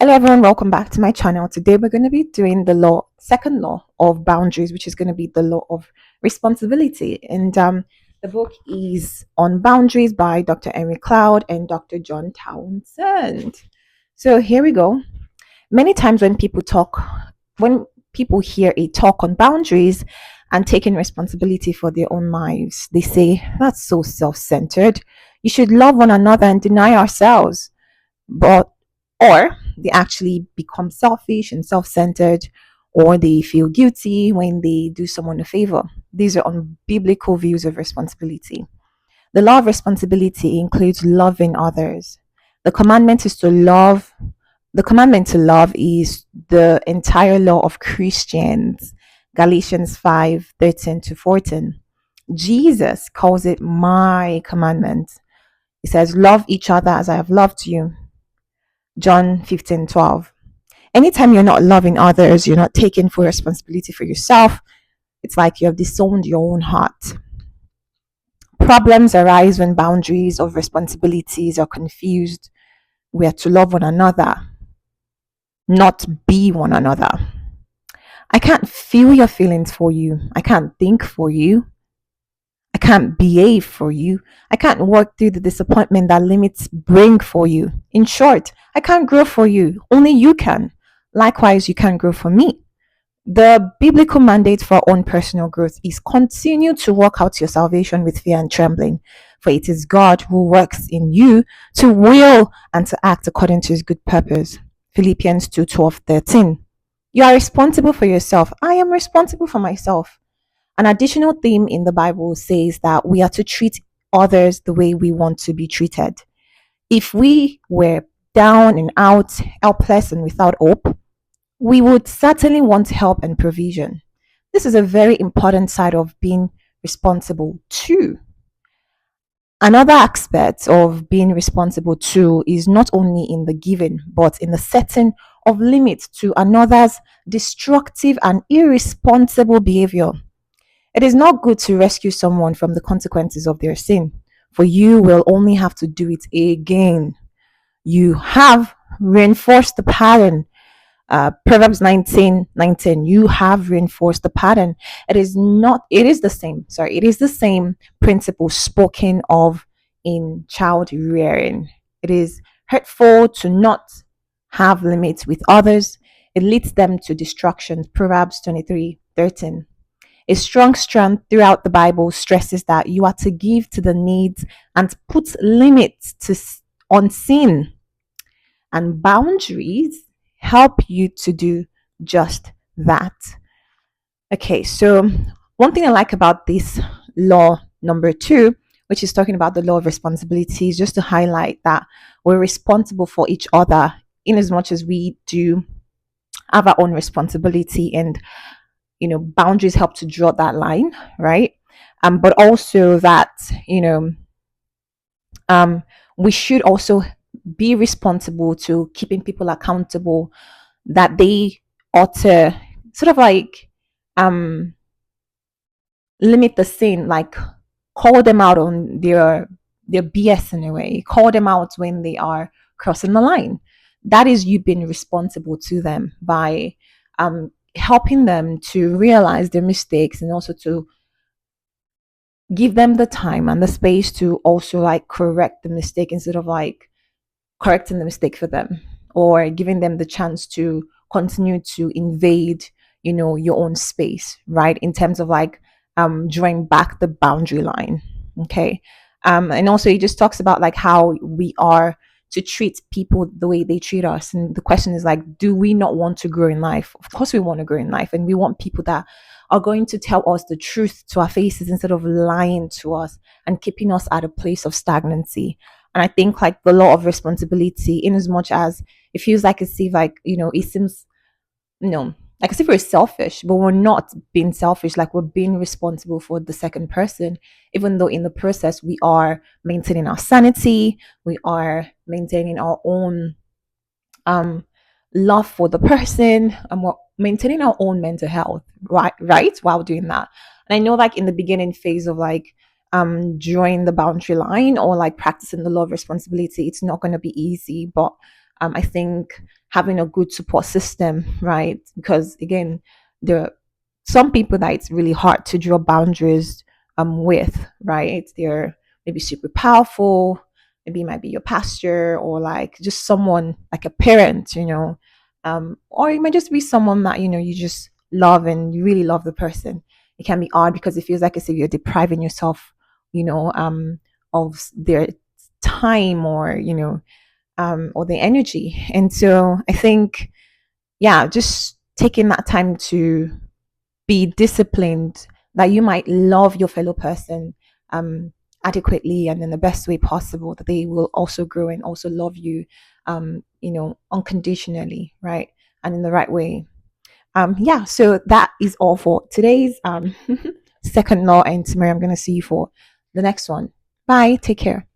Hello everyone, welcome back to my channel. Today we're going to be doing the second law of boundaries, which is going to be the law of responsibility. And the book is on boundaries by Dr. Henry Cloud and Dr. John Townsend. So here we go. Many times when people hear a talk on boundaries and taking responsibility for their own lives, they say, that's so self-centered. You should love one another and deny ourselves. But or they actually become selfish and self-centered, or they feel guilty when they do someone a favor. These are unbiblical views of responsibility. The law of responsibility includes loving others. The commandment is to love. The commandment to love is the entire law of Christians. Galatians 5:13 to 14. Jesus calls it my commandment. He says, love each other as I have loved you. John 15:12. Anytime you're not loving others, you're not taking full responsibility for yourself, it's like you have disowned your own heart. Problems arise when boundaries of responsibilities are confused. We are to love one another, not be one another. I can't feel your feelings for you. I can't think for you. I can't behave for you. I can't work through the disappointment that limits bring for you. In short, I can't grow for you. Only you can. Likewise, you can't grow for me. The biblical mandate for our own personal growth is continue to work out your salvation with fear and trembling, for it is God who works in you to will and to act according to his good purpose. Philippians 2:12-13. You are responsible for yourself. I am responsible for myself. An additional theme in the Bible says that we are to treat others the way we want to be treated. If we were down and out, helpless and without hope, we would certainly want help and provision. This is a very important side of being responsible too. Another aspect of being responsible too is not only in the giving, but in the setting of limits to another's destructive and irresponsible behavior. It is not good to rescue someone from the consequences of their sin, for you will only have to do it again. You have reinforced the pattern. Proverbs 19:19. You have reinforced the pattern. It is the same principle spoken of in child rearing. It is hurtful to not have limits with others. It leads them to destruction. Proverbs 23:13. A strong strand throughout the Bible stresses that you are to give to the needs and put limits on sin. And boundaries help you to do just that. Okay, so one thing I like about this law number 2, which is talking about the law of responsibility, is just to highlight that we're responsible for each other in as much as we do have our own responsibility, and boundaries help to draw that line, right? But also that we should also be responsible to keeping people accountable, that they ought to sort of like um limit the sin, like call them out on their BS in a way, call them out when they are crossing the line. That is you being responsible to them by helping them to realize their mistakes, and also to give them the time and the space to also like correct the mistake, instead of like correcting the mistake for them, or giving them the chance to continue to invade your own space, right? In terms of like drawing back the boundary line. Okay. And also it just talks about like how we are to treat people the way they treat us. And the question is like, do we not want to grow in life? Of course we want to grow in life, and we want people that are going to tell us the truth to our faces instead of lying to us and keeping us at a place of stagnancy. And I think like the law of responsibility, in as much as it feels like as if like, it seems, like as if we're selfish, but we're not being selfish. Like we're being responsible for the second person, even though in the process we are maintaining our sanity, we are maintaining our own love for the person, and we're maintaining our own mental health, right, while doing that. And I know like in the beginning phase of like drawing the boundary line or like practicing the law of responsibility, it's not going to be easy, but I think having a good support system, right? Because again, there are some people that it's really hard to draw boundaries with, right? They're maybe super powerful, maybe it might be your pastor or like just someone like a parent, or it might just be someone that you just love and you really love the person. It can be hard because it feels like as if you're depriving yourself, you know, of their time or the energy. And so I think, yeah, just taking that time to be disciplined, that you might love your fellow person um, adequately and in the best way possible, that they will also grow and also love you, unconditionally, right? And in the right way. Yeah, so that is all for today's second law. And tomorrow I'm going to see you for the next one. Bye. Take care.